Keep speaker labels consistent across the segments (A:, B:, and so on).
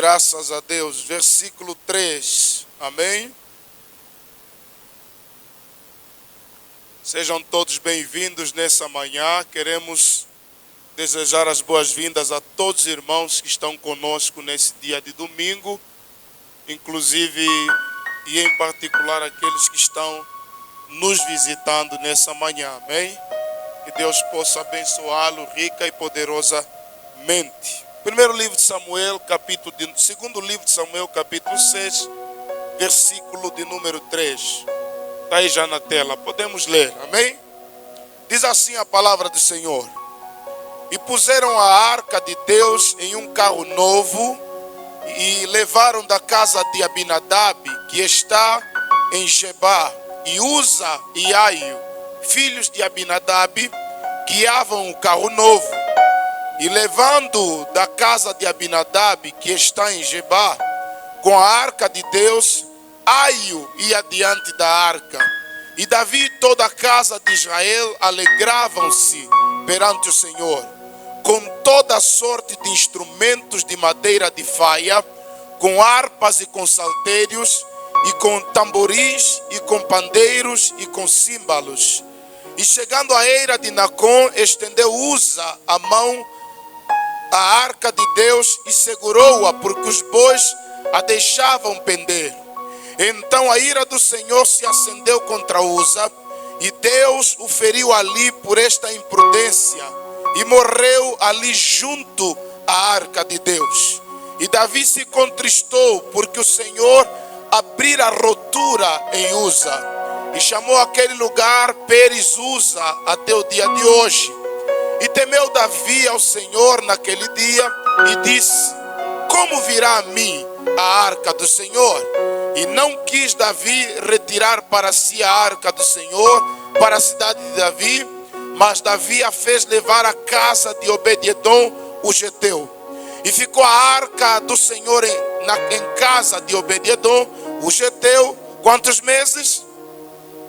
A: Graças a Deus. Versículo 3. Amém? Sejam todos bem-vindos nessa manhã. Queremos desejar as boas-vindas a todos os irmãos que estão conosco nesse dia de domingo, inclusive e em particular aqueles que estão nos visitando nessa manhã. Amém? Que Deus possa abençoá-lo rica e poderosamente. Primeiro livro de Samuel, segundo livro de Samuel, capítulo 6, versículo de número 3. Está aí já na tela, podemos ler, amém? Diz assim a palavra do Senhor: E puseram a arca de Deus em um carro novo, e levaram da casa de Abinadab, que está em Gebá, e Uza e Aio, filhos de Abinadab, guiavam o carro novo. E levando da casa de Abinadab, que está em Gebá, com a arca de Deus, Aio ia diante da arca. E Davi e toda a casa de Israel alegravam-se perante o Senhor, com toda a sorte de instrumentos de madeira de faia, com harpas e com saltérios, e com tamboris, e com pandeiros, e com símbolos. E chegando à eira de Nacon, estendeu Uza a mão a arca de Deus e segurou-a, porque os bois a deixavam pender. Então a ira do Senhor se acendeu contra Uza, e Deus o feriu ali por esta imprudência, e morreu ali junto à arca de Deus. E Davi se contristou, porque o Senhor abrira rotura em Uza, e chamou aquele lugar Peres Uza até o dia de hoje. E temeu Davi ao Senhor naquele dia, e disse: Como virá a mim a arca do Senhor? E não quis Davi retirar para si a arca do Senhor para a cidade de Davi, mas Davi a fez levar à casa de Obed-edom, o geteu. E ficou a arca do Senhor em casa de Obed-edom, o geteu, quantos meses?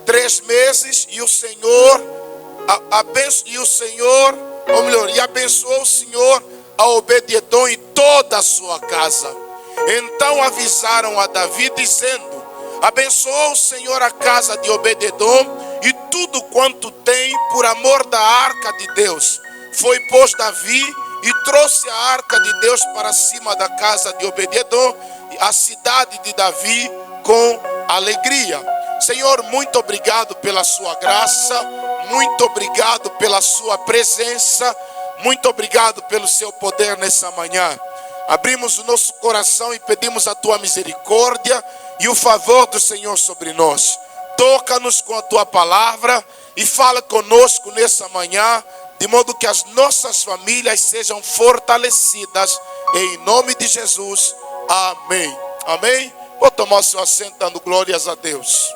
A: 3 meses. E o Senhor abençoou o Senhor a Obed-edom e toda a sua casa. Então avisaram a Davi, dizendo: Abençoou o Senhor a casa de Obed-edom e tudo quanto tem, por amor da arca de Deus. Foi, pois, Davi e trouxe a arca de Deus para cima da casa de Obed-edom, a cidade de Davi, com alegria. Senhor, muito obrigado pela sua graça, muito obrigado pela sua presença, muito obrigado pelo seu poder nessa manhã. Abrimos o nosso coração e pedimos a tua misericórdia e o favor do Senhor sobre nós. Toca-nos com a tua palavra e fala conosco nessa manhã, de modo que as nossas famílias sejam fortalecidas, em nome de Jesus. Amém. Amém. Vou tomar o seu assento dando glórias a Deus.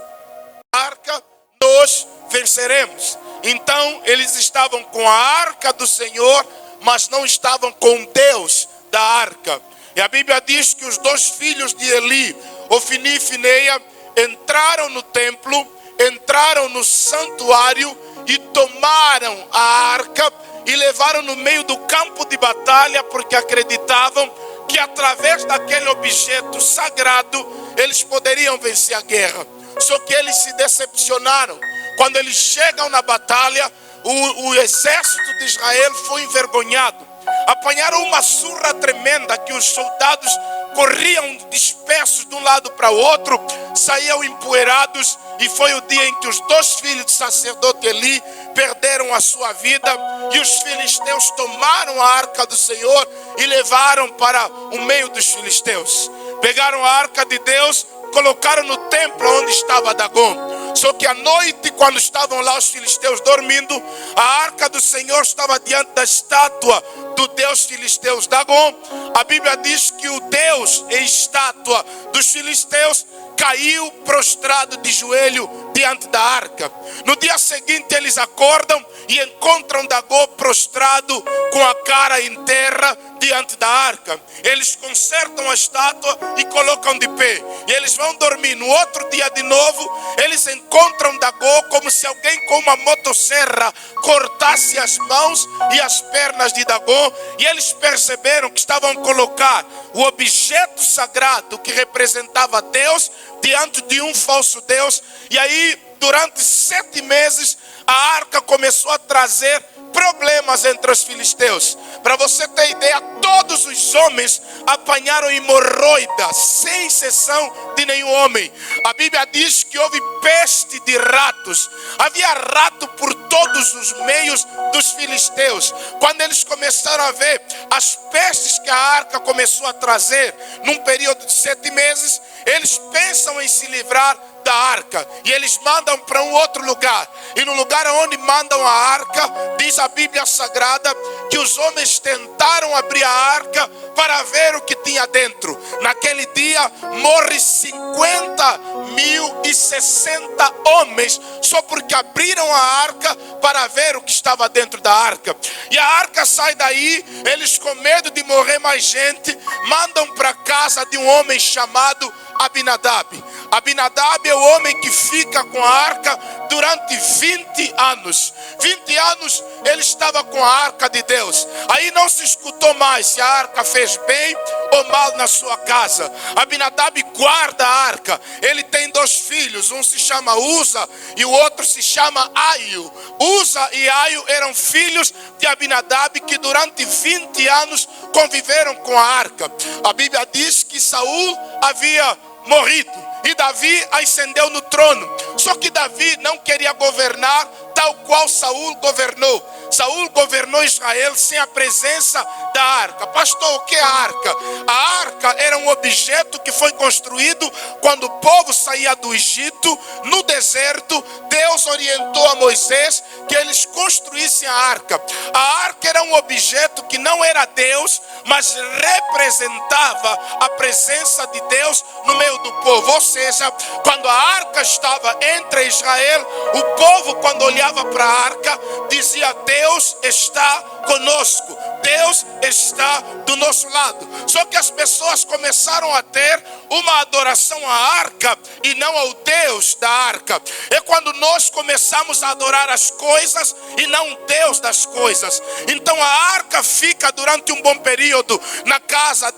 A: Arca, nós venceremos. Então eles estavam com a arca do Senhor, mas não estavam com Deus da arca. E a Bíblia diz que os 2 filhos de Eli, Ofni e Fineia, entraram no templo, entraram no santuário e tomaram a arca e levaram no meio do campo de batalha, porque acreditavam que através daquele objeto sagrado eles poderiam vencer a guerra. Só que eles se decepcionaram. Quando eles chegam na batalha, o exército de Israel foi envergonhado. Apanharam uma surra tremenda, que os soldados corriam dispersos de um lado para o outro, saíam empoeirados. E foi o dia em que os 2 filhos do sacerdote Eli perderam a sua vida. E os filisteus tomaram a arca do Senhor e levaram para o meio dos filisteus. Pegaram a arca de Deus, colocaram no templo onde estava Dagom. Só que à noite, quando estavam lá os filisteus dormindo, a arca do Senhor estava diante da estátua do Deus filisteus Dagom. A Bíblia diz que o Deus em estátua dos filisteus caiu prostrado de joelho diante da arca. No dia seguinte eles acordam e encontram Dagô prostrado com a cara em terra diante da arca. Eles consertam a estátua e colocam de pé. E eles vão dormir. No outro dia de novo, eles encontram Dagô como se alguém com uma motosserra cortasse as mãos e as pernas de Dagô. E eles perceberam que estavam a colocar o objeto sagrado que representava Deus diante de um falso Deus. E aí, durante 7 meses, a arca começou a trazer problemas entre os filisteus. Para você ter ideia, todos os homens apanharam hemorroida, sem exceção de nenhum homem. A Bíblia diz que houve peste de ratos. Havia rato por todos os meios dos filisteus. Quando eles começaram a ver as pestes que a arca começou a trazer, num período de 7 meses, eles pensam em se livrar da arca, e eles mandam para um outro lugar. E no lugar onde mandam a arca, diz a Bíblia Sagrada que os homens tentaram abrir a arca para ver o que tinha dentro. Naquele dia morre 50.060 homens só porque abriram a arca para ver o que estava dentro da arca. E a arca sai daí, eles com medo de morrer mais gente, mandam para a casa de um homem chamado Abinadab. Abinadab é o homem que fica com a arca durante 20 anos. 20 anos ele estava com a arca de Deus. Aí não se escutou mais se a arca fez bem ou mal na sua casa. Abinadab guarda a arca. Ele tem 2 filhos, um se chama Uza e o outro se chama Aio. Uza e Aio eram filhos de Abinadab que durante 20 anos conviveram com a arca. A Bíblia diz que Saul havia morrido e Davi ascendeu no trono. Só que Davi não queria governar tal qual Saul governou. Saul governou Israel sem a presença da arca. Pastor, o que é a arca? A arca era um objeto que foi construído quando o povo saía do Egito, no deserto. Deus orientou a Moisés que eles construíssem a arca. A arca era um objeto que não era Deus, mas representava a presença de Deus no meio do povo. Ou seja, quando a arca estava entre Israel, o povo, quando olhava para a arca, dizia: Deus está conosco, Deus está do nosso lado. Só que as pessoas começaram a ter uma adoração à arca e não ao Deus da arca. É quando nós começamos a adorar as coisas e não o Deus das coisas. Então a arca fica durante um bom período na casa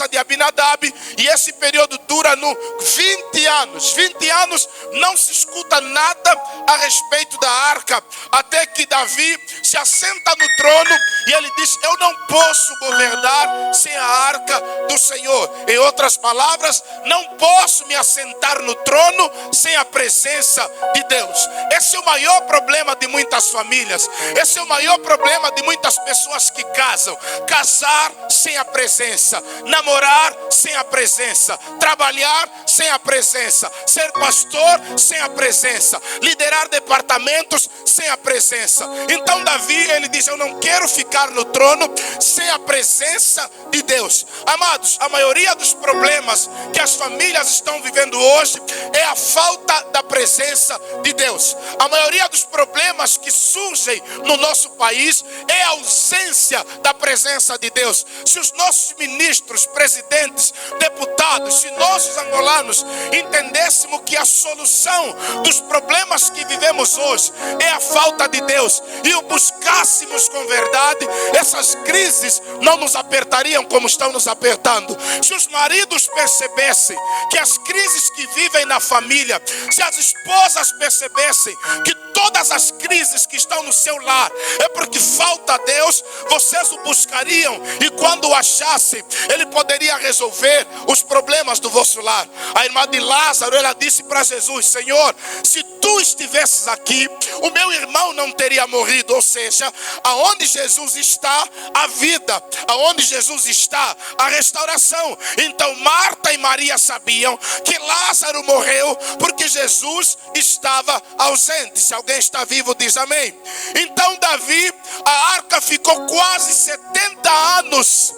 A: de Abinadab, e esse período dura 20 anos. 20 anos não se escuta nada a respeito da arca, até que Davi se assenta no trono e ele diz: eu não posso governar sem a arca do Senhor. Em outras palavras, não posso me assentar no trono sem a presença de Deus. Esse é o maior problema de muitas famílias. Esse é o maior problema de muitas pessoas que casam. Casar sem a presença, namorar sem a presença, trabalhar sem a presença, ser pastor sem a presença, liderar departamentos sem a presença. Então Davi, ele diz: eu não quero ficar no trono sem a presença de Deus. Amados, a maioria dos problemas que as famílias estão vivendo hoje é a falta da presença de Deus. A maioria dos problemas que surgem no nosso país é a ausência da presença de Deus. Se os nossos ministros, presidentes, deputados, se nós os angolanos entendêssemos que a solução dos problemas que vivemos hoje é a falta de Deus e o buscássemos com verdade, essas crises não nos apertariam como estão nos apertando. Se os maridos percebessem que as crises que vivem na família, se as esposas percebessem que todas as crises que estão no seu lar é porque falta Deus, vocês o buscariam, e quando o achassem, ele poderia resolver os problemas do vosso lar. A irmã de Lázaro, ela disse para Jesus: Senhor, se tu estivesses aqui, o meu irmão não teria morrido. Ou seja, aonde Jesus está, a vida, aonde Jesus está, a restauração. Então Marta e Maria sabiam que Lázaro morreu porque Jesus estava ausente. Se alguém está vivo, diz amém. Então Davi, a arca ficou quase 70 anos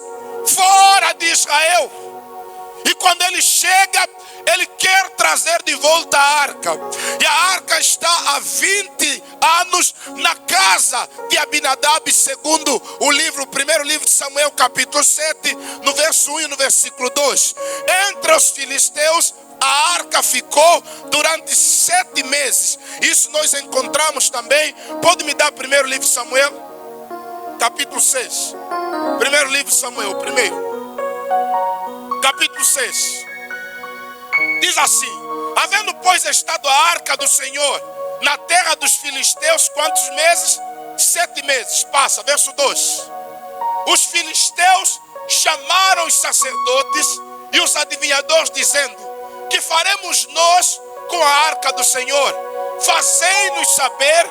A: fora de Israel. E quando ele chega, ele quer trazer de volta a arca. E a arca está há 20 anos na casa de Abinadab, segundo o primeiro livro de Samuel, capítulo 7, no verso 1 e no versículo 2. Entre os filisteus, a arca ficou durante 7 meses. Isso nós encontramos também. Pode me dar primeiro livro de Samuel, capítulo 6. Primeiro livro de Samuel, capítulo 6. Diz assim: havendo pois estado a arca do Senhor na terra dos filisteus, quantos meses? 7 meses. Passa, verso 2. Os filisteus chamaram os sacerdotes e os adivinhadores, dizendo: que faremos nós com a arca do Senhor? Fazei-nos saber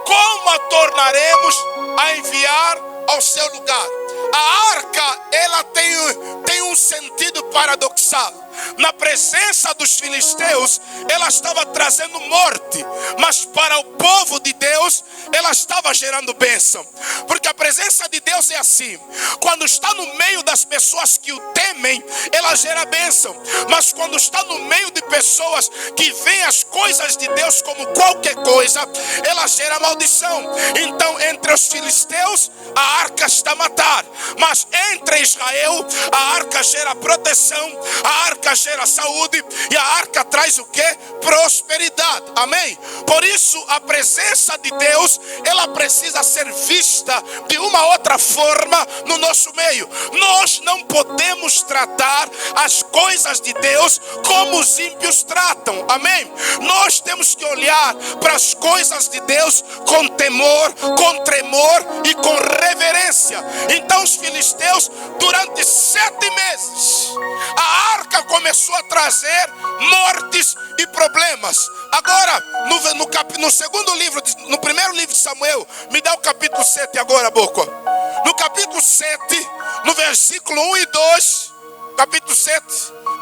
A: como a tornaremos a enviar ao seu lugar. A arca, ela tem um sentido paradoxal. Na presença dos filisteus, ela estava trazendo morte, mas para o povo de Deus, ela estava gerando bênção. Porque a presença de Deus é assim: quando está no meio das pessoas que o temem, ela gera bênção. Mas quando está no meio de pessoas que veem as coisas de Deus como qualquer coisa, ela gera maldição. Então, entre os filisteus, a arca está a matar, mas entre Israel, a arca gera proteção, a arca gera saúde, e a arca traz o que? Prosperidade. Amém? Por isso a presença de Deus, ela precisa ser vista de uma outra forma no nosso meio. Nós não podemos tratar as coisas de Deus como os ímpios tratam. Amém? Nós temos que olhar para as coisas de Deus com temor, com tremor e com reverência. Então os filisteus, durante 7 meses, a arca começou a trazer mortes e problemas. Agora, no segundo livro, no primeiro livro de Samuel, me dá o capítulo 7 agora, Boca. No capítulo 7, no versículo 1 e 2, capítulo 7,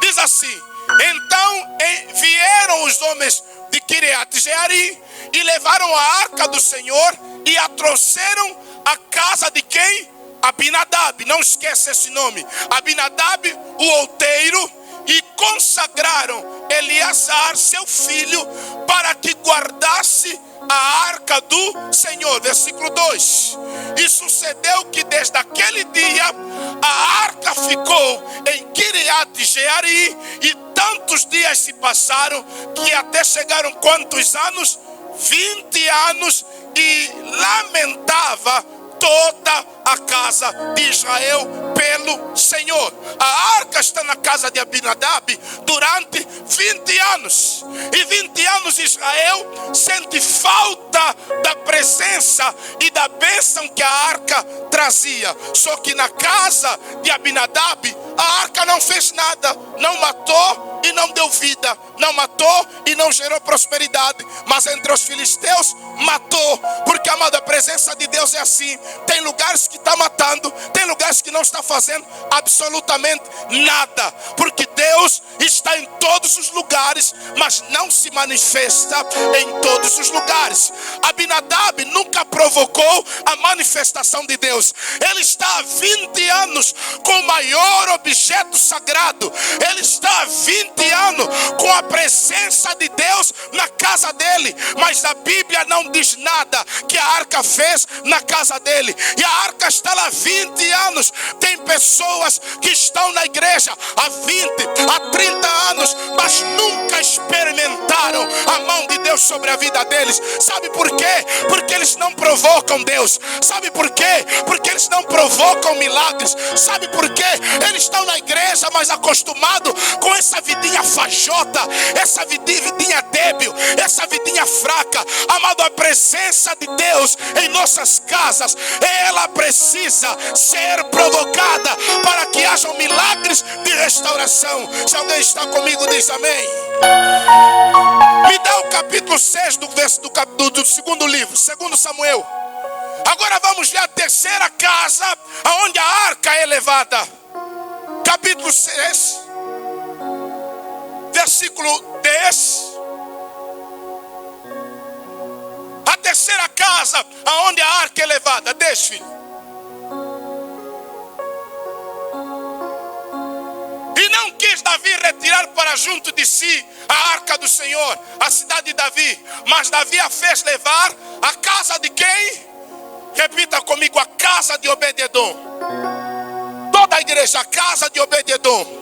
A: diz assim: então vieram os homens de Kiriat Jearim e levaram a arca do Senhor e a trouxeram à casa de quem? Abinadab. Não esqueça esse nome. Abinadab, o outeiro. E consagraram Eleazar, seu filho, para que guardasse a arca do Senhor. Versículo 2. E sucedeu que desde aquele dia a arca ficou em Kiriat Jearim, e tantos dias se passaram que até chegaram quantos anos? 20 anos, e lamentava toda a casa de Israel pelo Senhor. A arca está na casa de Abinadab durante 20 anos. E 20 anos Israel sente falta da presença e da bênção que a arca trazia. Só que na casa de Abinadab, a arca não fez nada. Não matou e não deu vida. Não matou e não gerou prosperidade. Mas entre os filisteus, matou. Porque, amado, a presença de Deus é assim. Tem lugares que está matando, tem lugares que não está fazendo absolutamente nada. Porque Deus está em todos os lugares, mas não se manifesta em todos os lugares. Abinadab nunca provocou a manifestação de Deus. Ele está há 20 anos com o maior objeto sagrado. Ele está há 20 anos com a presença de Deus na casa dele. Mas a Bíblia não diz nada que a arca fez na casa dele. E a arca está lá há 20 anos. Tem pessoas que estão na igreja há 20, há 30 anos, mas nunca experimentaram a mão de Deus sobre a vida deles. Sabe por quê? Porque eles não provocam Deus. Sabe por quê? Porque eles não provocam milagres. Sabe por quê? Eles estão na igreja, mas acostumados com essa vidinha fajota, essa vidinha débil, essa vidinha fraca. Amado, a presença de Deus em nossas casas, ela precisa ser provocada para que hajam milagres de restauração. Se alguém está comigo, diz amém. Me dá o capítulo 6 do segundo livro, segundo Samuel. Agora vamos ver a terceira casa aonde a arca é levada. Capítulo 6, versículo 10. A terceira casa aonde a arca é levada. Deixe, filho. E não quis quis Davi retirar para junto de si a arca do Senhor, a cidade de Davi. Mas Davi a fez levar à casa de quem? Repita comigo, a casa de Obed-edom. Toda a igreja, a casa de Obed-edom.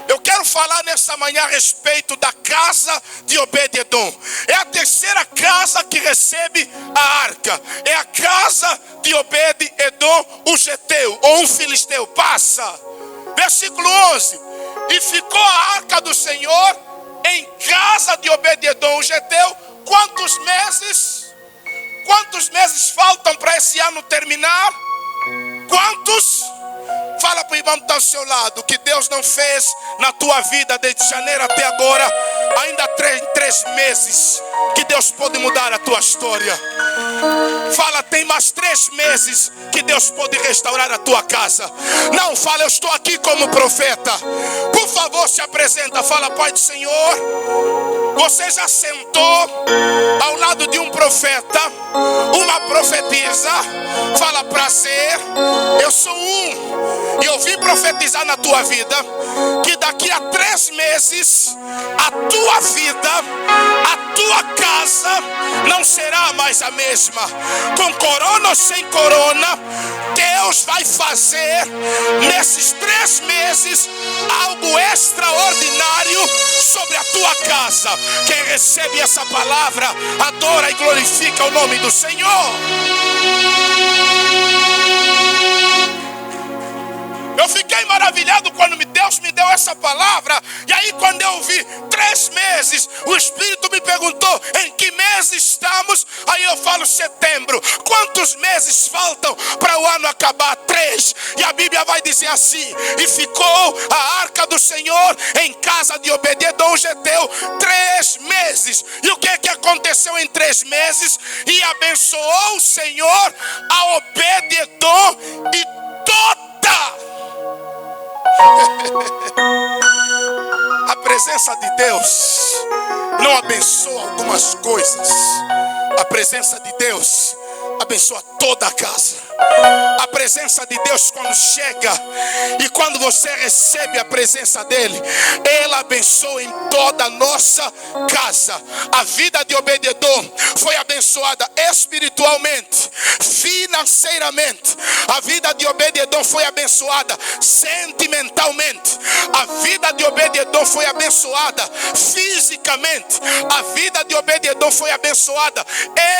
A: Eu quero falar nessa manhã a respeito da casa de Obed-edom. É a terceira casa que recebe a arca. É a casa de Obed-edom, o geteu, ou um filisteu. Passa. Versículo 11. E ficou a arca do Senhor em casa de Obed-edom, o geteu. Quantos meses? Quantos meses faltam para esse ano terminar? Quantos? Fala para o irmão que está ao seu lado, que Deus não fez na tua vida desde janeiro até agora. Ainda 3 meses que Deus pode mudar a tua história. Fala, tem mais 3 meses que Deus pode restaurar a tua casa. Não, fala, eu estou aqui como profeta. Por favor, se apresenta. Fala, Pai do Senhor, você já sentou ao lado de um profeta, uma profetisa. Fala, prazer, eu sou e eu vim profetizar na tua vida que daqui a 3 meses a tua vida, a tua casa não será mais a mesma. Com corona ou sem corona, Deus vai fazer nesses 3 meses algo extraordinário sobre a tua casa. Quem recebe essa palavra adora e glorifica o nome do Senhor. Eu fiquei maravilhado quando Deus me deu essa palavra. E aí quando eu vi 3 meses, o Espírito me perguntou em que mês estamos. Aí eu falo setembro. Quantos meses faltam para o ano acabar? 3. E a Bíblia vai dizer assim: e ficou a arca do Senhor em casa de Obed-edom, geteu, 3 meses. E o que aconteceu em 3 meses? E abençoou o Senhor a Obed-edom e toda a presença de Deus não abençoa algumas coisas. A presença de Deus abençoa toda a casa. A presença de Deus, quando chega e quando você recebe a presença dele, ela abençoa em toda a nossa casa. A vida de Obed-edom foi abençoada espiritualmente, financeiramente. A vida de Obed-edom foi abençoada sentimentalmente. A vida de Obed-edom foi abençoada fisicamente. A vida de Obed-edom foi abençoada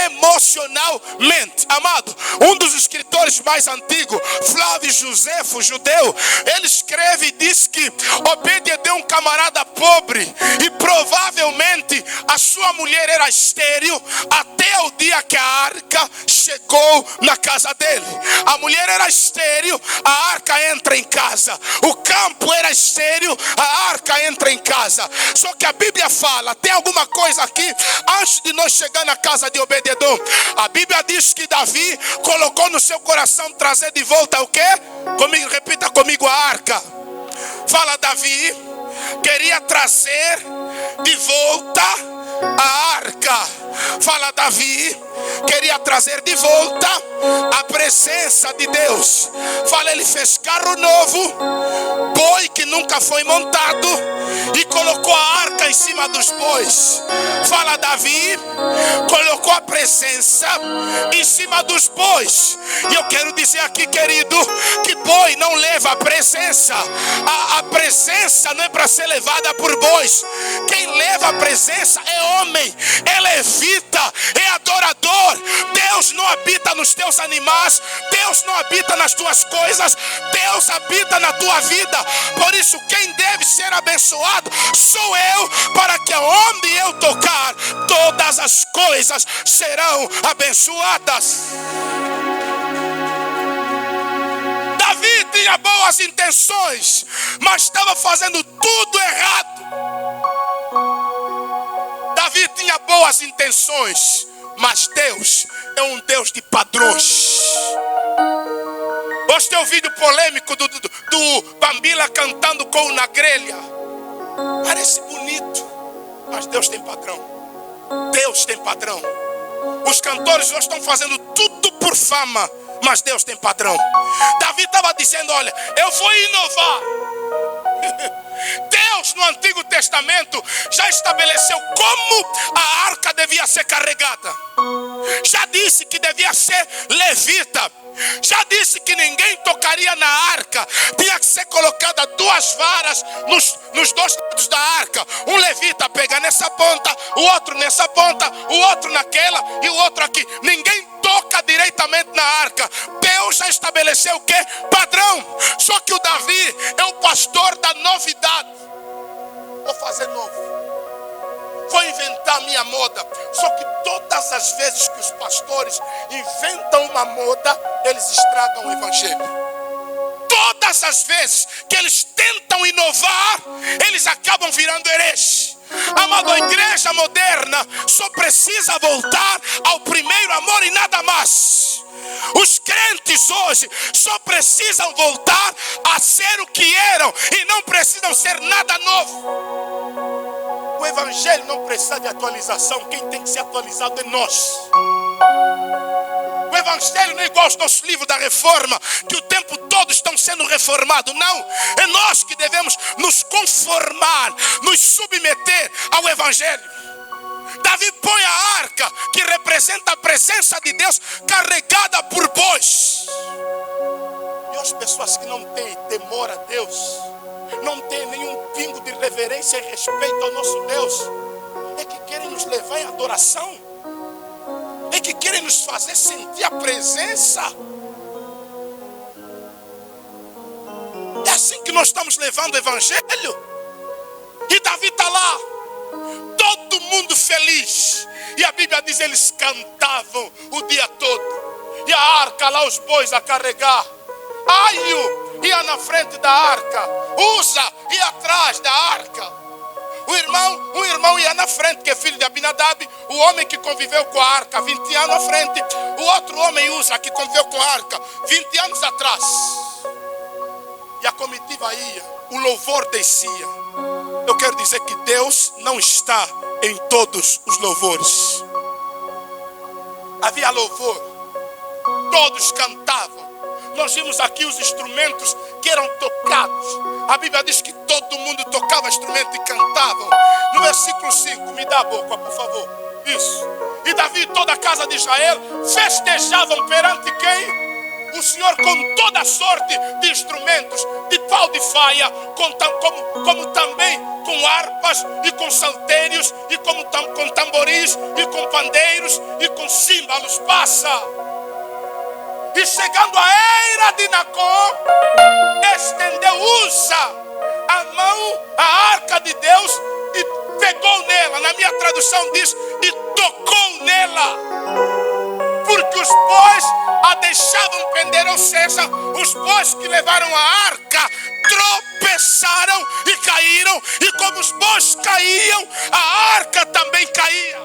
A: emocionalmente. Amado, um dos escritores mais antigos, Flávio Josefo, judeu, ele escreve e diz que Obed-edom é um camarada pobre e provavelmente a sua mulher era estéril até o dia que a arca chegou na casa dele. A mulher era estéril, a arca entra em casa. O campo era estéril, a arca entra em casa. Só que a Bíblia fala, tem alguma coisa aqui antes de nós chegar na casa de Obed-edom. A Bíblia diz que Davi colocou no seu coração trazer de volta o quê? Comigo, repita comigo, a arca. Fala, Davi queria trazer de volta a arca. Fala, Davi queria trazer de volta a presença de Deus. Fala, ele fez carro novo, boi que nunca foi montado, e colocou a arca em cima dos bois. Fala, Davi colocou a presença em cima dos bois. E eu quero dizer aqui, querido, que boi não leva a presença. A presença não é para ser levada por bois. Quem leva a presença é homem, é levita, é adorador. Deus não habita nos teus animais, Deus não habita nas tuas coisas, Deus habita na tua vida. Por isso quem deve ser abençoado sou eu, para que onde eu tocar, todas as coisas serão abençoadas. Davi tinha boas intenções, mas estava fazendo tudo errado. Davi tinha boas intenções, mas Deus é um Deus de padrões. Hoje tem um vídeo polêmico do Bambila cantando com o na grelha. Parece bonito, mas Deus tem padrão. Deus tem padrão. Os cantores hoje estão fazendo tudo por fama, mas Deus tem padrão. Davi estava dizendo, olha, eu vou inovar. Deus no Antigo Testamento já estabeleceu como a arca devia ser carregada. Já disse que devia ser levita. Já disse que ninguém tocaria na arca. Tinha que ser colocada 2 varas nos 2 lados da arca. Um levita pega nessa ponta, o outro nessa ponta, o outro naquela e o outro aqui. Ninguém toca diretamente na arca. Deus já estabeleceu o quê? Padrão. Só que o Davi é o pastor da novidade. Vou fazer novo. Vou inventar a minha moda. Só que todas as vezes que os pastores inventam uma moda, eles estragam o evangelho. Todas as vezes que eles tentam inovar, eles acabam virando hereges. Amado, a igreja moderna só precisa voltar ao primeiro amor e nada mais. Os crentes hoje só precisam voltar a ser o que eram e não precisam ser nada novo. O evangelho não precisa de atualização. Quem tem que ser atualizado é nós. O evangelho não é igual aos nossos livros da reforma, que o tempo todo estão sendo reformados. Não, é nós que devemos nos conformar, nos submeter ao evangelho. Davi põe a arca, que representa a presença de Deus, carregada por bois. E as pessoas que não têm temor a Deus, não têm nenhum pingo de reverência e respeito ao nosso Deus, é que querem nos levar em adoração, é que querem nos fazer sentir a presença. É assim que nós estamos levando o evangelho. E Davi está lá, todo mundo feliz, e a Bíblia diz: eles cantavam o dia todo, e a arca lá, os bois a carregar. Aio ia na frente da arca, Uza ia atrás da arca. Um irmão ia na frente, que é filho de Abinadab, o homem que conviveu com a arca 20 anos à frente. O outro homem, Uza, que conviveu com a arca 20 anos atrás. E a comitiva ia, o louvor descia. Eu quero dizer que Deus não está em todos os louvores. Havia louvor, todos cantavam. Nós vimos aqui os instrumentos que eram tocados. A Bíblia diz que todo mundo tocava instrumento e cantavam. No versículo 5, me dá a boca, por favor. Isso. E Davi e toda a casa de Israel festejavam perante quem? O Senhor, com toda sorte de instrumentos, de pau de faia, como também com harpas e com saltérios, e com tamboris e com pandeiros e com símbolos. Passa. E chegando à eira de Nacon, estendeu Uza a mão, a arca de Deus, e pegou nela. Na minha tradução diz: e tocou nela. Porque os bois a deixavam pender, ou seja, os bois que levaram a arca tropeçaram e caíram. E como os bois caíam, a arca também caía.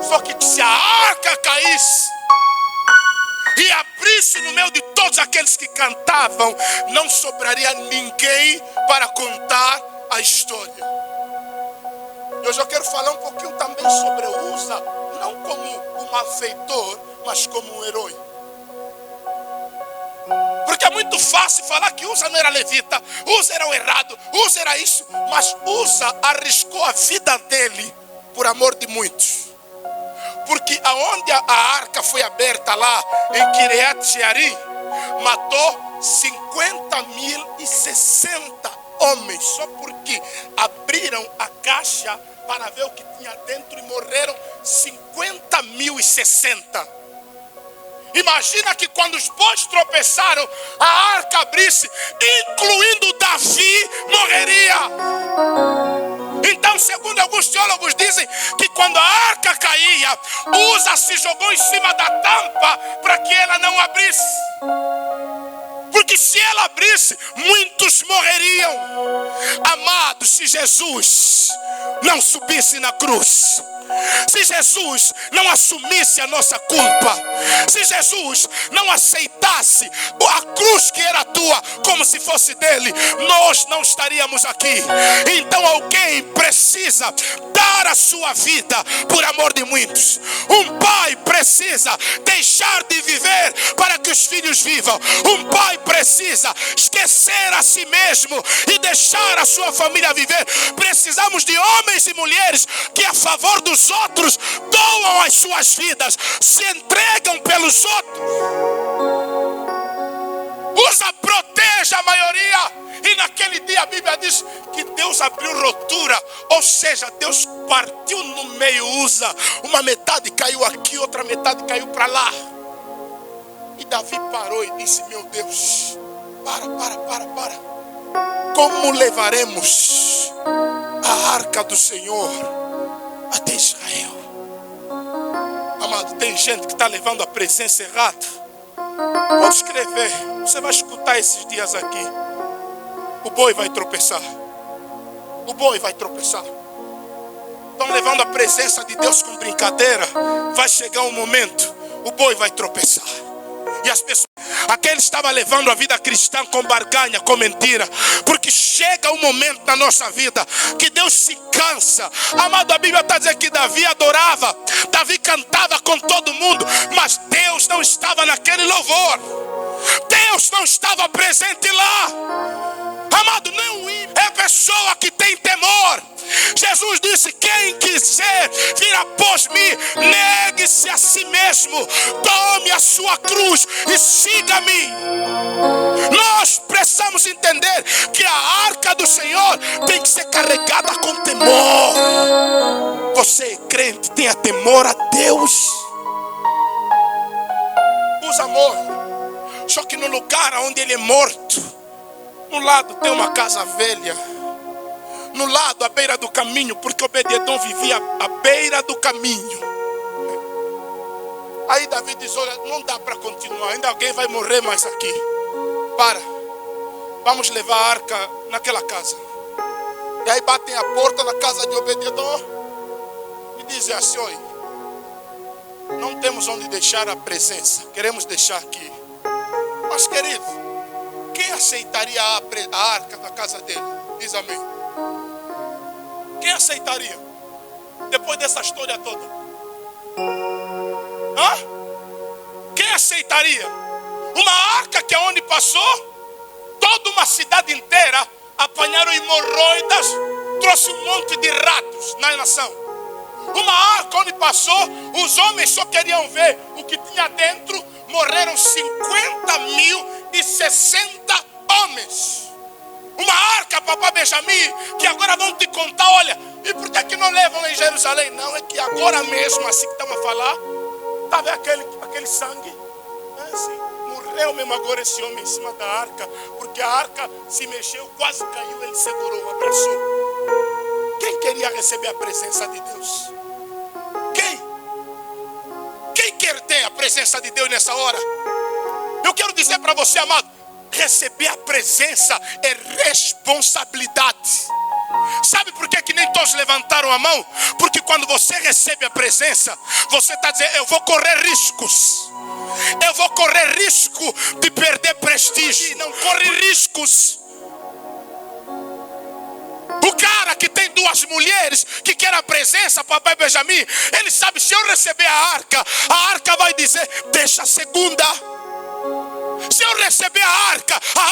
A: Só que se a arca caísse e abrisse no meio de todos aqueles que cantavam, não sobraria ninguém para contar a história. Eu já quero falar um pouquinho também sobre Uza, não como um malfeitor, mas como um herói. Porque é muito fácil falar que Uza não era levita, Uza era o errado, Uza era isso, mas Uza arriscou a vida dele por amor de muitos. Porque aonde a arca foi aberta lá em Kiriat Jearim, matou 50.060 homens, só porque abriram a caixa para ver o que tinha dentro, e morreram 50.060. Imagina que quando os bois tropeçaram, a arca abrisse, incluindo Davi, morreria. Então, segundo alguns teólogos, dizem que quando a arca caía, Uza se jogou em cima da tampa para que ela não abrisse. Porque se ela abrisse, muitos morreriam. Amados, se Jesus não subisse na cruz, se Jesus não assumisse a nossa culpa, se Jesus não aceitasse a cruz que era tua como se fosse dele, nós não estaríamos aqui. Então alguém precisa dar a sua vida por amor de muitos. Um pai precisa deixar de viver para que os filhos vivam. Um pai precisa esquecer a si mesmo e deixar a sua família viver. Precisamos de homens e mulheres que a favor dos outros doam as suas vidas, se entregam pelos outros. Proteja a maioria. E naquele dia a Bíblia diz que Deus abriu rotura, ou seja, Deus partiu no meio. Uma metade caiu aqui, outra metade caiu para lá. E Davi parou e disse: meu Deus, para. Como levaremos a arca do Senhor até Israel? Amado, tem gente que está levando a presença errada. Pode escrever, você vai escutar esses dias aqui. O boi vai tropeçar. O boi vai tropeçar. Estão levando a presença de Deus com brincadeira. Vai chegar um momento, o boi vai tropeçar. E as pessoas, aquele estava levando a vida cristã com barganha, com mentira. Porque chega um momento na nossa vida que Deus se cansa. Amado, a Bíblia está dizendo que Davi adorava, Davi cantava com todo mundo, mas Deus não estava naquele louvor. Deus não estava presente lá. Amado, não é pessoa que tem temor. Jesus disse: quem quiser vir após mim, negue-se a si mesmo, tome a sua cruz e siga-me. Nós precisamos entender que a arca do Senhor tem que ser carregada com temor. Você, crente, tenha temor a Deus. Usa amor. Só que no lugar onde ele é morto, no lado tem uma casa velha, no lado, à beira do caminho, porque Obed-edom vivia à beira do caminho. Aí Davi diz: olha, não dá para continuar, ainda alguém vai morrer mais aqui. Vamos levar a arca naquela casa. E aí batem a porta na casa de Obed-edom e dizem assim: olha, não temos onde deixar a presença, queremos deixar aqui. Mas querido, quem aceitaria a arca na casa dele? Diz amém. Quem aceitaria? Depois dessa história toda. Quem aceitaria? Uma arca que aonde passou, toda uma cidade inteira apanharam hemorroidas, trouxe um monte de ratos na nação. Uma arca onde passou, os homens só queriam ver o que tinha dentro. Morreram 50.060 homens. Uma arca, papai Benjamin, que agora vão te contar: olha, e por que não levam em Jerusalém? Não, é que agora mesmo, assim que estamos a falar, está vendo aquele sangue? É assim, morreu mesmo agora esse homem em cima da arca, porque a arca se mexeu, quase caiu, ele segurou, abraçou. Quem queria receber a presença de Deus? Quem quer ter a presença de Deus nessa hora? Eu quero dizer para você, amado, receber a presença é responsabilidade. Sabe por que nem todos levantaram a mão? Porque quando você recebe a presença, você está dizendo: eu vou correr riscos. Eu vou correr risco de perder prestígio. Não corre riscos. O cara que tem duas mulheres, que quer a presença, papai Benjamin, ele sabe: se eu receber a arca vai dizer: deixa a segunda. Se eu receber a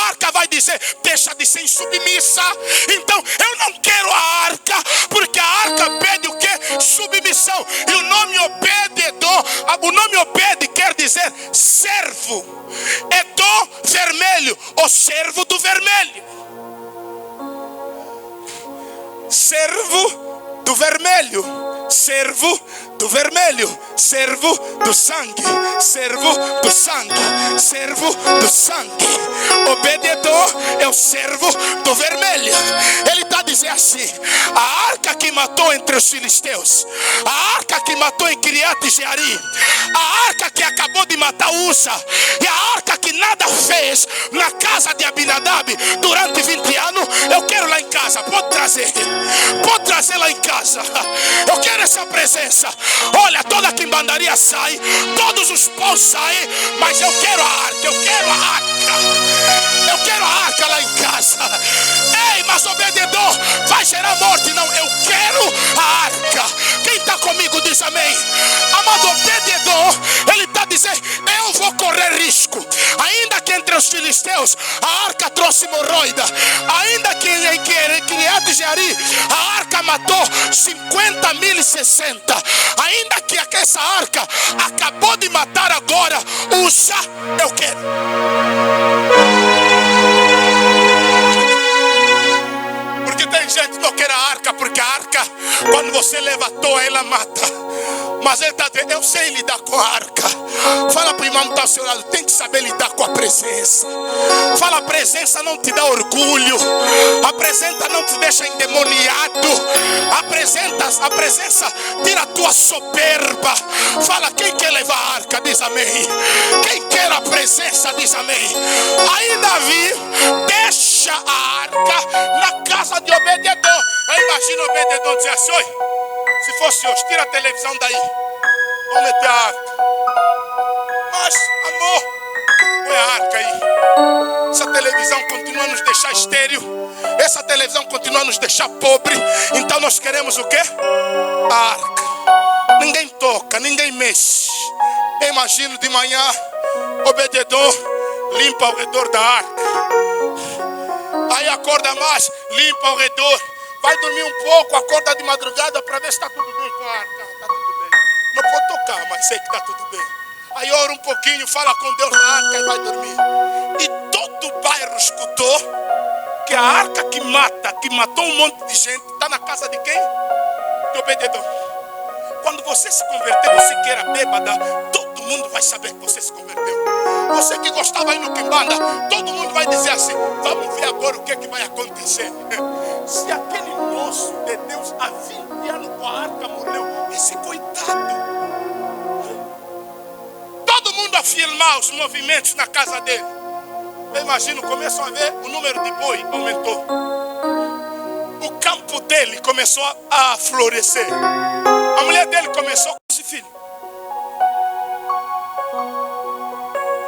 A: arca vai dizer: deixa de ser insubmissa. Então eu não quero a arca, porque a arca pede o quê? Submissão. E o nome Obed-edom, o nome Obed quer dizer servo. Edom, vermelho, o servo do vermelho. Servo do vermelho, servo do vermelho, servo do sangue, servo do sangue, servo do sangue. Obed-edom é o servo do vermelho. Ele está dizendo assim: a arca que matou entre os filisteus, a arca que matou em Kiriat Jearim, a arca que acabou de matar Uza, e a arca que nada fez na casa de Abinadab durante 20 anos, eu quero lá em casa. Pode trazer lá em casa. Eu quero essa presença. Olha, toda a quimbandaria sai, todos os pães saem, mas eu quero a arca, eu quero a arca, eu quero a arca lá em casa. Ei, mas Obed-edom vai gerar morte? Não, eu quero a arca. Quem está comigo diz amém. Amado, Obed-edom, ele está dizendo: eu vou correr risco. Ainda que entre os filisteus a arca trouxe hemorroida, ainda que em Kiriat Jearim a arca matou 50.060, ainda que essa arca acabou de matar agora, usa, eu quero. Porque tem gente que não quer a arca, porque a arca, quando você levantou, ela mata. Mas ele está dizendo, eu sei lidar com a arca. Fala para o irmão que está ao seu lado, tem que saber lidar com a presença. Fala, a presença não te dá orgulho, a presença não te deixa endemoniado, a presença tira a tua soberba. Fala, quem quer levar a arca, diz amém. Quem quer a presença, diz amém. Aí Davi deixa a arca na casa de Obed-edom. Eu imagino Obed-edom dizer assim, oi, se fosse hoje, tira a televisão daí, vamos meter a arca. Mas, amor, põe a arca aí. Essa televisão continua a nos deixar estéril, essa televisão continua a nos deixar pobre. Então nós queremos o quê? A arca. Ninguém toca, ninguém mexe. Eu imagino de manhã, Obed-edom limpa ao redor da arca. Aí acorda mais, limpa ao redor. Vai dormir um pouco, acorda de madrugada para ver se está tudo bem com a arca. Está tudo bem. Não pode tocar, mas sei que está tudo bem. Aí ora um pouquinho, fala com Deus na arca e vai dormir. E todo o bairro escutou que a arca que matou um monte de gente, está na casa de quem? De Obed-edom. Quando você se converter, você que era bêbada, todo mundo vai saber que você se converteu. Você que gostava aí no Quimbanda, todo mundo vai dizer assim, vamos ver agora o que é que vai acontecer. Se aquele moço de Deus há 20 anos com a arca morreu, esse coitado. Todo mundo a filmar os movimentos na casa dele. Eu imagino, começam a ver, o número de boi aumentou. O campo dele começou a florescer. A mulher dele começou com esse filho.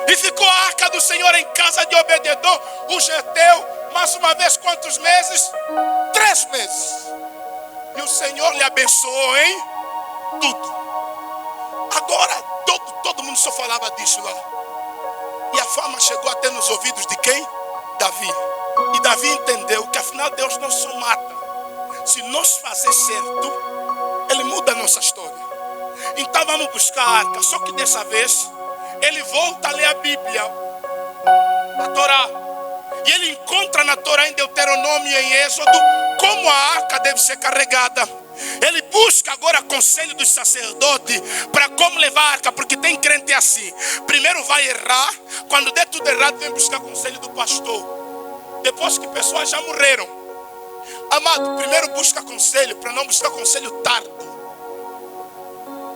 A: E ficou a arca do Senhor em casa de Obed-edom, o geteu, mais uma vez quantos meses? 3 meses. E o Senhor lhe abençoou em tudo. Agora todo mundo só falava disso lá. E a fama chegou até nos ouvidos de quem? Davi. E Davi entendeu que afinal Deus não só mata. Se nós fazer certo, Ele muda a nossa história. Então vamos buscar a arca. Só que dessa vez ele volta a ler a Bíblia, a Torá. E ele encontra na Torá, em Deuteronômio e em Êxodo, como a arca deve ser carregada. Ele busca agora conselho dos sacerdotes para como levar a arca, porque tem crente assim. Primeiro vai errar, quando der tudo errado, vem buscar conselho do pastor. Depois que pessoas já morreram. Amado, primeiro busca conselho, para não buscar conselho tarde.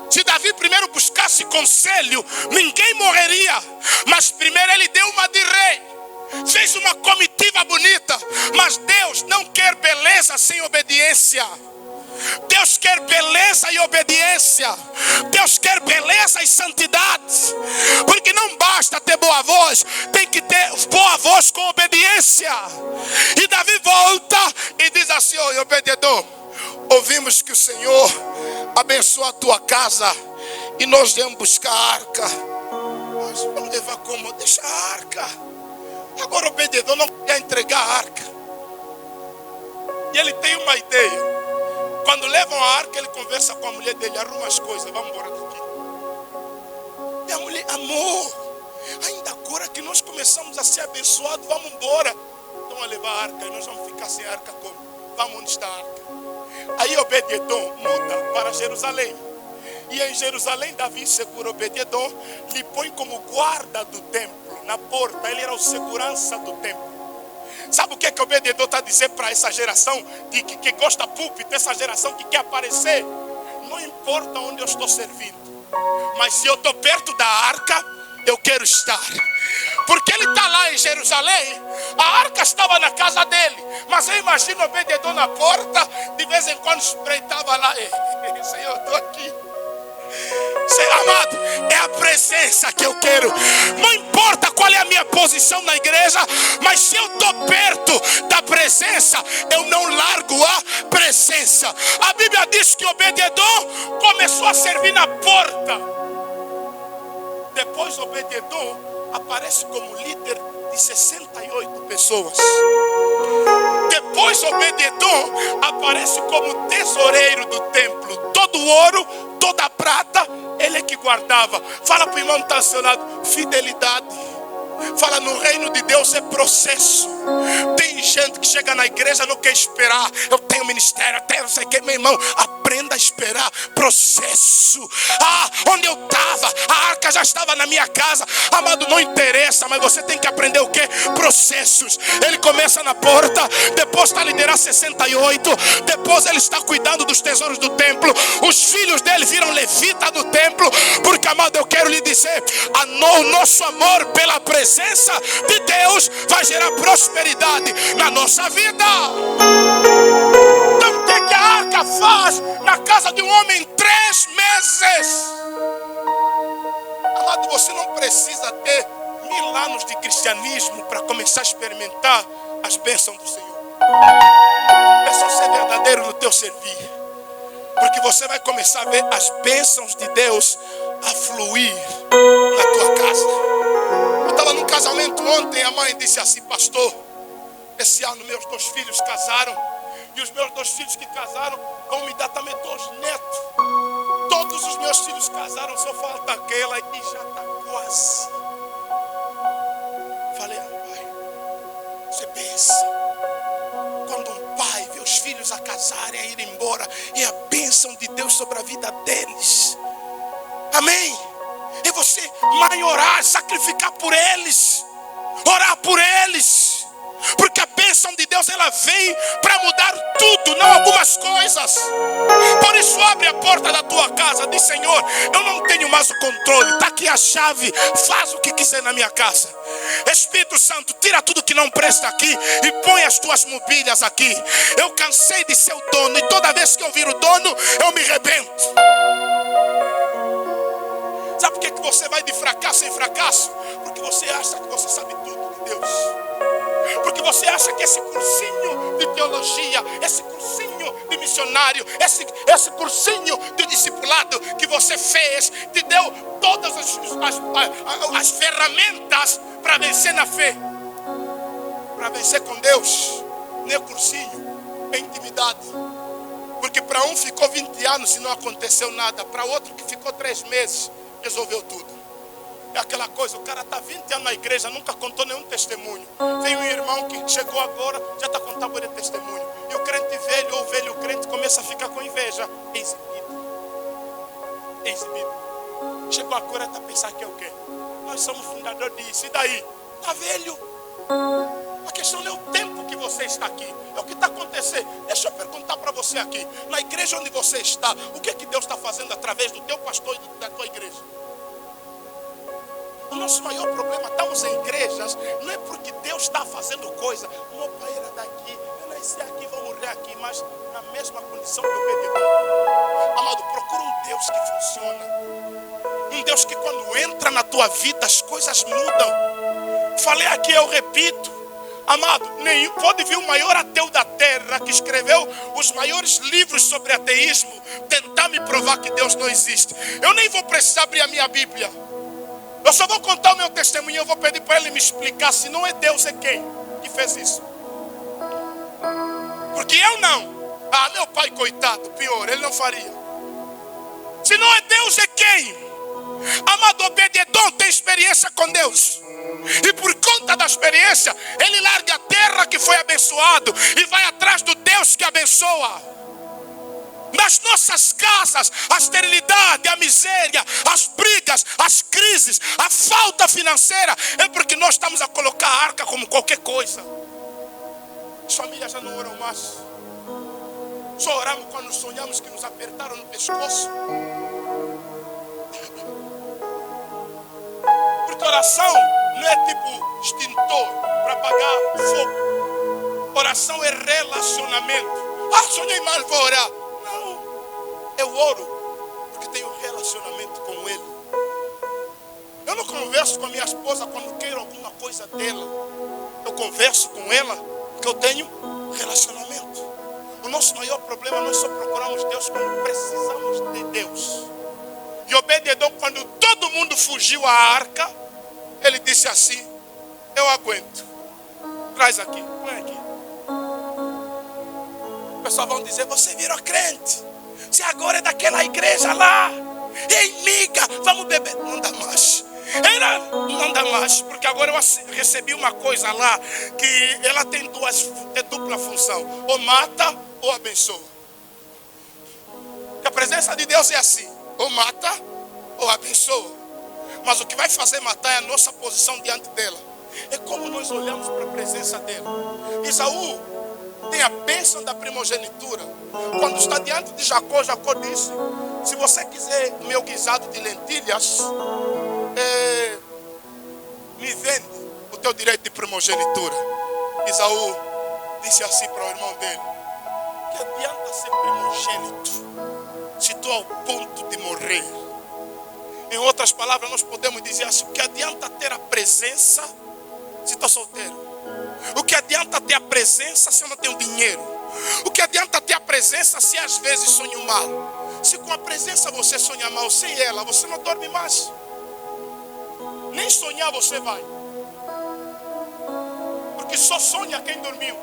A: Se Davi primeiro buscasse conselho, ninguém morreria. Mas primeiro ele deu uma de rei. Fez uma comitiva bonita. Mas Deus não quer beleza sem obediência. Deus quer beleza e obediência. Deus quer beleza e santidade. Porque não basta ter boa voz, tem que ter boa voz com obediência. E Davi volta e diz assim: oi, Obed-edom, ouvimos que o Senhor abençoa a tua casa e nós viemos buscar a arca. Mas vamos levar como? Deixa a arca. Agora Obed-edom não quer entregar a arca. E ele tem uma ideia. Quando levam a arca, ele conversa com a mulher dele, arruma as coisas, vamos embora daqui. E a mulher, amor, ainda agora que nós começamos a ser abençoados, vamos embora. Então a levar a arca e nós vamos ficar sem a arca como? Vamos onde está a arca. Aí Obed-edom muda para Jerusalém. E em Jerusalém Davi segura Obed-edom, lhe põe como guarda do templo, na porta. Ele era o segurança do templo. Sabe o que Obed-edom está dizendo para essa geração que gosta púlpito, essa geração que quer aparecer? Não importa onde eu estou servindo, mas se eu estou perto da arca, eu quero estar. Porque ele está lá em Jerusalém, a arca estava na casa dele. Mas eu imagino Obed-edom na porta, de vez em quando espreitava lá. Senhor, eu estou aqui. Senhor amado, é a presença que eu quero. Não importa qual é a minha posição na igreja, mas se eu estou perto da presença, eu não largo a presença. A Bíblia diz que Obed-edom começou a servir na porta. Depois Obed-edom aparece como líder de 68 pessoas. Depois Obed-edom aparece como tesoureiro do templo. Todo o ouro, toda a prata, ele é que guardava. Fala para o irmão que está ao seu lado, fidelidade. Fala, no reino de Deus é processo. Tem gente que chega na igreja, não quer esperar. Eu tenho ministério, eu tenho não sei o que, meu irmão. Aprenda a esperar. Processo. Onde eu estava, a arca já estava na minha casa. Amado, não interessa, mas você tem que aprender o que? Processos. Ele começa na porta, depois está a liderar 68, depois ele está cuidando dos tesouros do templo. Os filhos dele viram levita do templo. Porque, amado, eu quero lhe dizer, o nosso amor pela presença de Deus vai gerar prosperidade na nossa vida. Então o que a arca faz na casa de um homem em 3 meses? Amado, você não precisa ter 1000 anos de cristianismo para começar a experimentar as bênçãos do Senhor. É só ser verdadeiro no teu servir, porque você vai começar a ver as bênçãos de Deus a fluir na tua casa. Eu estava num casamento ontem, a mãe disse assim: pastor, esse ano meus 2 filhos casaram, e os meus 2 filhos que casaram vão me dar também 2 netos. Todos os meus filhos casaram, só falta aquela e já está quase. Falei, pai, isso é bênção. Quando um pai vê os filhos a casarem, a ir embora, é a bênção de Deus sobre a vida deles. Amém? É você orar, sacrificar por eles, orar por eles, porque a bênção de Deus, ela vem para mudar tudo, não algumas coisas. Por isso abre a porta da tua casa, diz: Senhor, eu não tenho mais o controle, está aqui a chave, faz o que quiser na minha casa. Espírito Santo, tira tudo que não presta aqui e põe as tuas mobílias aqui. Eu cansei de ser o dono, e toda vez que eu viro o dono, eu me rebento. Sabe por que você vai de fracasso em fracasso? Porque você acha que você sabe tudo de Deus. Porque você acha que esse cursinho de teologia, esse cursinho de missionário, esse cursinho de discipulado que você fez, te deu todas as ferramentas para vencer na fé. Para vencer com Deus, não é cursinho, é intimidade. Porque para um ficou 20 anos e não aconteceu nada, para outro que ficou 3 meses, resolveu tudo. É aquela coisa, o cara está 20 anos na igreja, nunca contou nenhum testemunho. Tem um irmão que chegou agora, já está contando por ele testemunho. E o crente velho ou velho crente começa a ficar com inveja. É exibido. É exibido. Chegou agora, está a pensar que é o quê? Nós somos fundadores disso. E daí? Está velho. A questão não é o tempo que você está aqui, é o que está acontecendo. Deixa eu perguntar para você aqui, na igreja onde você está, o que é que Deus está fazendo através do teu pastor e da tua igreja? O nosso maior problema, estamos em igrejas, não é porque Deus está fazendo coisa. Meu pai era daqui, eu nasci aqui, vou morrer aqui, mas na mesma condição que eu pedi. Amado, procura um Deus que funciona. Um Deus que quando entra na tua vida as coisas mudam. Falei aqui, eu repito. Amado, pode vir o maior ateu da terra que escreveu os maiores livros sobre ateísmo tentar me provar que Deus não existe. Eu nem vou precisar abrir a minha Bíblia. Eu só vou contar o meu testemunho. Eu vou pedir para ele me explicar. Se não é Deus, é quem que fez isso? Porque eu não. Meu pai, coitado, pior, ele não faria. Se não é Deus, é quem? Amado, Obed-edom tem experiência com Deus. E por conta da experiência, ele larga a terra que foi abençoado e vai atrás do Deus que abençoa. Nas nossas casas, a esterilidade, a miséria, as brigas, as crises, a falta financeira, é porque nós estamos a colocar a arca como qualquer coisa. As famílias já não oram mais. Só oramos quando sonhamos que nos apertaram no pescoço. Porque oração não é tipo extintor para apagar fogo. Oração é relacionamento. Sonhei mal, vou orar. Eu oro porque tenho relacionamento com Ele. Eu não converso com a minha esposa quando quero alguma coisa dela. Eu converso com ela porque eu tenho relacionamento. O nosso maior problema, nós só procuramos Deus quando precisamos de Deus. E Obed-edom, quando todo mundo quando fugiu a arca, ele disse assim: eu aguento. Traz aqui, põe aqui. O pessoal vão dizer: você virou crente. Você agora é daquela igreja lá. Ei, miga, vamos beber. Não dá mais. Não dá mais, porque agora eu recebi uma coisa lá, que ela tem dupla função: ou mata ou abençoa. A presença de Deus é assim: ou mata ou abençoa. Mas o que vai fazer matar é a nossa posição diante dela. É como nós olhamos para a presença dela. Esaú tem a bênção da primogenitura. Quando está diante de Jacó, Jacó disse: se você quiser o meu guisado de lentilhas, me vende o teu direito de primogenitura. Esaú disse assim para o irmão dele: que adianta ser primogênito se estou ao ponto de morrer? Em outras palavras, nós podemos dizer assim: o que adianta ter a presença se estou solteiro? O que adianta ter a presença se eu não tenho dinheiro? O que adianta ter a presença se às vezes sonho mal? Se com a presença você sonha mal, sem ela você não dorme mais. Nem sonhar você vai. Porque só sonha quem dormiu.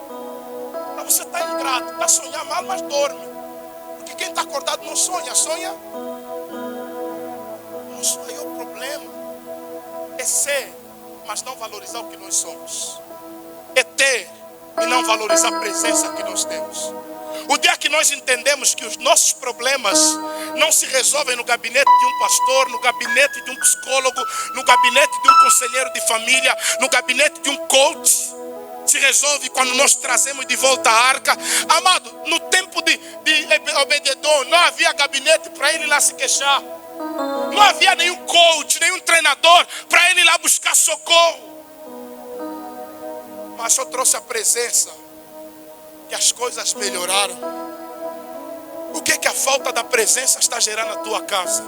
A: Mas você está ingrato, está a sonhar mal, mas dorme. Porque quem está acordado não sonha, sonha. Não sonha. O problema é ser, mas não valorizar o que nós somos. É ter e não valorizar a presença que nós temos. O dia que nós entendemos que os nossos problemas não se resolvem no gabinete de um pastor, no gabinete de um psicólogo, no gabinete de um conselheiro de família, no gabinete de um coach, se resolve quando nós trazemos de volta a arca. Amado, no tempo de Obed-edom não havia gabinete para ele lá se queixar. Não havia nenhum coach, nenhum treinador para ele lá buscar socorro. Mas só trouxe a presença que as coisas melhoraram. O que a falta da presença está gerando na tua casa?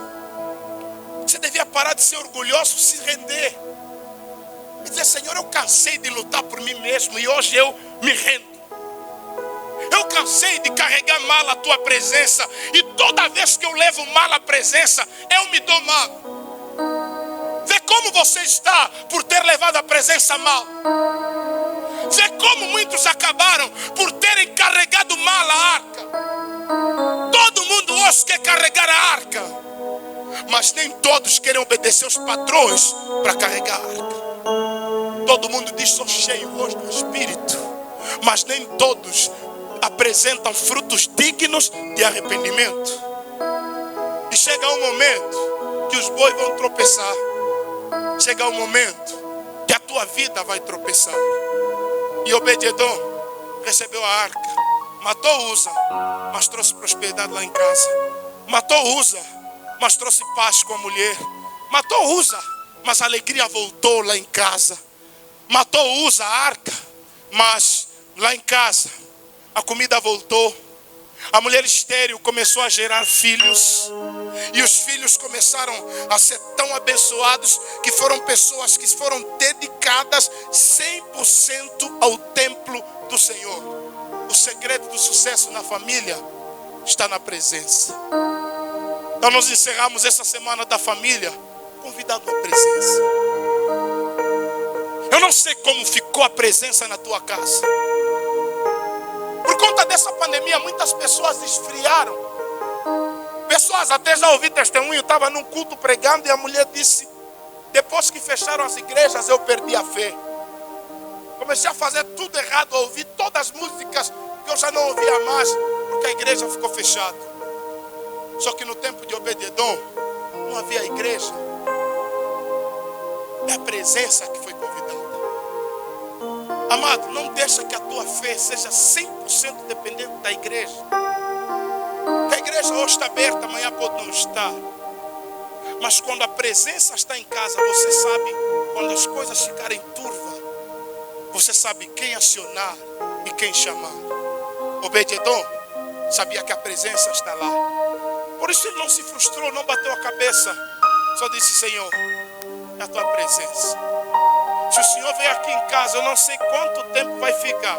A: Você devia parar de ser orgulhoso, se render e dizer: Senhor, eu cansei de lutar por mim mesmo e hoje eu me rendo. Eu cansei de carregar mal a tua presença e toda vez que eu levo mal a presença, eu me dou mal. Vê como você está por ter levado a presença mal. Vê como muitos acabaram por terem carregado mal a arca. Todo mundo hoje quer carregar a arca, mas nem todos querem obedecer os padrões para carregar a arca. Todo mundo diz: sou cheio hoje do Espírito, mas nem todos apresentam frutos dignos de arrependimento. E chega um momento que os bois vão tropeçar. Chega um momento que a tua vida vai tropeçar. E Obed-edom recebeu a arca, matou Uza, mas trouxe prosperidade lá em casa. Matou Uza, mas trouxe paz com a mulher. Matou Uza, mas a alegria voltou lá em casa. Matou Uza, a arca, mas lá em casa a comida voltou. A mulher estéril começou a gerar filhos. E os filhos começaram a ser tão abençoados que foram pessoas que foram dedicadas 100% ao templo do Senhor. O segredo do sucesso na família está na presença. Então nós encerramos essa semana da família convidando a presença. Eu não sei como ficou a presença na tua casa. Por conta dessa pandemia, muitas pessoas esfriaram. Pessoas, até já ouvi testemunho, estava num culto pregando e a mulher disse: depois que fecharam as igrejas, eu perdi a fé. Comecei a fazer tudo errado, a ouvir todas as músicas que eu já não ouvia mais, porque a igreja ficou fechada. Só que no tempo de Obed-edom, não havia igreja. É a presença que foi convidada. Amado, não deixa que a tua fé seja 100% dependente da igreja. A igreja hoje está aberta, amanhã pode não estar. Mas quando a presença está em casa, você sabe, quando as coisas ficarem turvas, você sabe quem acionar e quem chamar. Obed-edom sabia que a presença está lá. Por isso ele não se frustrou, não bateu a cabeça. Só disse: Senhor, é a tua presença. Se o Senhor veio aqui em casa, eu não sei quanto tempo vai ficar.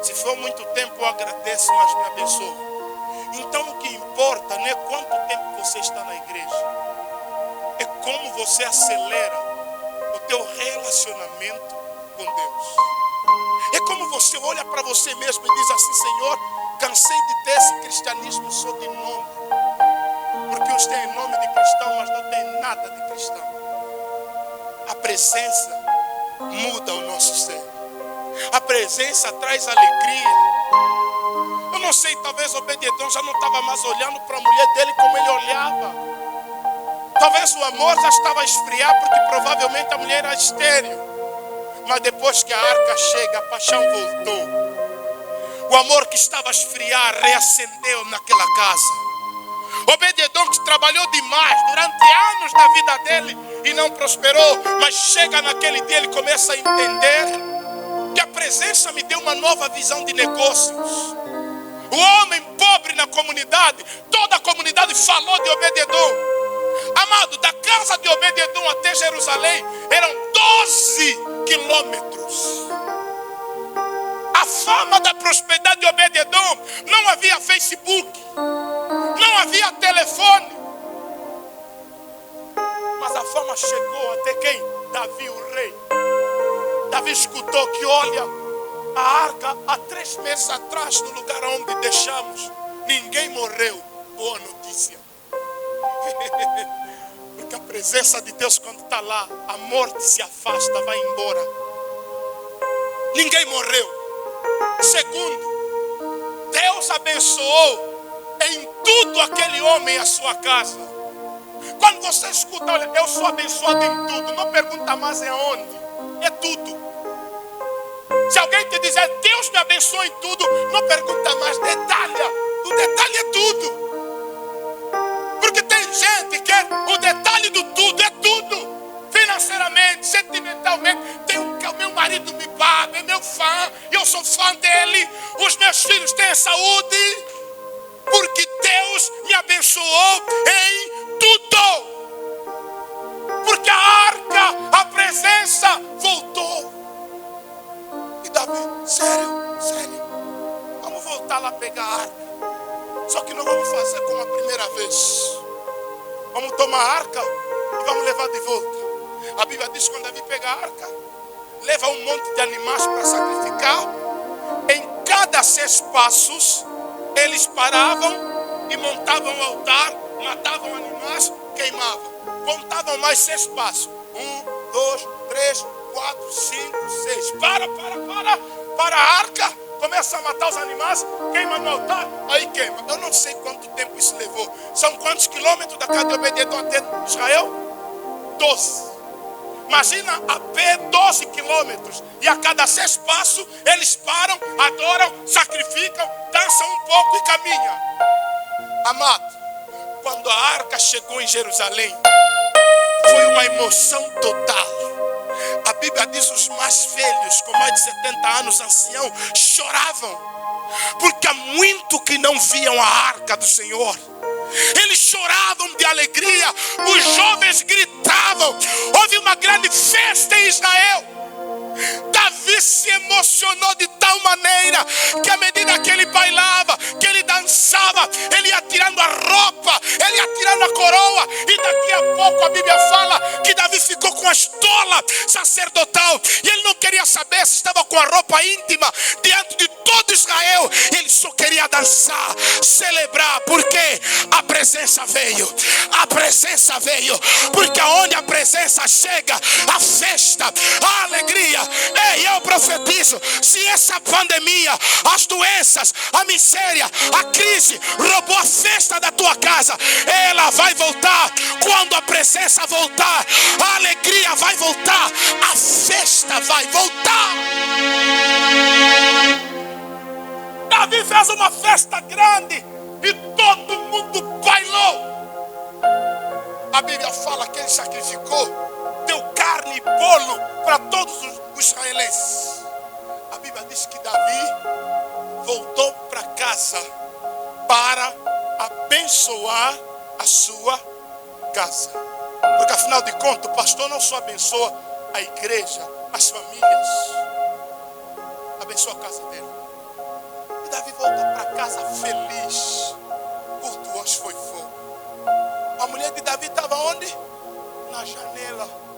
A: Se for muito tempo, eu agradeço, mas me abençoe. Então o que importa não é quanto tempo você está na igreja, é como você acelera o teu relacionamento com Deus. É como você olha para você mesmo e diz assim: Senhor, cansei de ter esse cristianismo só de nome. Porque uns têm nome de cristão, mas não tem nada de cristão. A presença muda o nosso ser. A presença traz alegria. Eu não sei, talvez Obed-Edom já não estava mais olhando para a mulher dele como ele olhava. Talvez o amor já estava a esfriar, porque provavelmente a mulher era estéril. Mas depois que a arca chega, a paixão voltou. O amor que estava a esfriar reacendeu naquela casa. Obed-Edom, que trabalhou demais durante anos da vida dele e não prosperou, mas chega naquele dia, ele começa a entender que a presença me deu uma nova visão de negócios. O homem pobre na comunidade, toda a comunidade falou de Obed-Edom. Amado, da casa de Obed-Edom até Jerusalém eram 12 quilômetros. A fama da prosperidade de Obed-Edom, não havia Facebook, não havia telefone, mas a fama chegou até quem? Davi, o rei. Davi escutou que, olha, a arca há 3 meses atrás, no lugar onde deixamos, ninguém morreu. Boa notícia. Porque a presença de Deus, quando está lá, a morte se afasta, vai embora. Ninguém morreu. Segundo, Deus abençoou em tudo aquele homem e a sua casa. Quando você escuta, olha, eu sou abençoado em tudo, não pergunta mais é onde, é tudo. Se alguém te dizer Deus me abençoa em tudo, não pergunta mais, detalha. O detalhe é tudo. Porque tem gente que quer o detalhe do tudo, é tudo. Financeiramente, sentimentalmente, o meu marido me paga, é meu fã, eu sou fã dele, os meus filhos têm saúde, porque Deus me abençoou em tudo. Porque a arca, a presença voltou. E Davi, sério, vamos voltar lá pegar a arca. Só que não vamos fazer como a primeira vez. Vamos tomar a arca e vamos levar de volta. A Bíblia diz que quando Davi pega a arca, leva um monte de animais para sacrificar. Em cada 6 passos, eles paravam e montavam o altar, matavam animais, queimavam. Contavam mais 6 passos. 1, 2, 3, 4, 5, 6. Para a arca. Começa a matar os animais, queima no altar, aí queima. Eu não sei quanto tempo isso levou. São quantos quilômetros da casa de Obed-Edom até Israel? 12. Imagina a pé 12 quilômetros. E a cada 6 passos eles param, adoram, sacrificam, dançam um pouco e caminham. Amado, quando a arca chegou em Jerusalém, foi uma emoção total. A Bíblia diz: os mais velhos, com mais de 70 anos, anciãos, choravam, porque há muito que não viam a arca do Senhor. Eles choravam de alegria, os jovens gritavam. Houve uma grande festa em Israel. Davi se emocionou de tal maneira que à medida que ele bailava, que ele dançava, ele ia tirando a roupa, ele ia tirando a coroa. E daqui a pouco a Bíblia fala que Davi ficou com a estola sacerdotal. E ele não queria saber se estava com a roupa íntima diante de todo Israel. Ele só queria dançar, celebrar, porque a presença veio. A presença veio, porque aonde a presença chega, a festa, a alegria. Ei, eu profetizo, se essa pandemia, as doenças, a miséria, a crise roubou a festa da tua casa, ela vai voltar. Quando a presença voltar, a alegria vai voltar, a festa vai voltar. Davi fez uma festa grande e todo mundo bailou. A Bíblia fala que ele sacrificou, deu carne e bolo para todos os israelenses. A Bíblia diz que Davi voltou para casa para abençoar a sua casa. Porque afinal de contas, o pastor não só abençoa a igreja, as famílias, abençoa a casa dele. E Davi voltou para casa feliz. Culto hoje foi fogo. A mulher de Davi estava onde? na janela.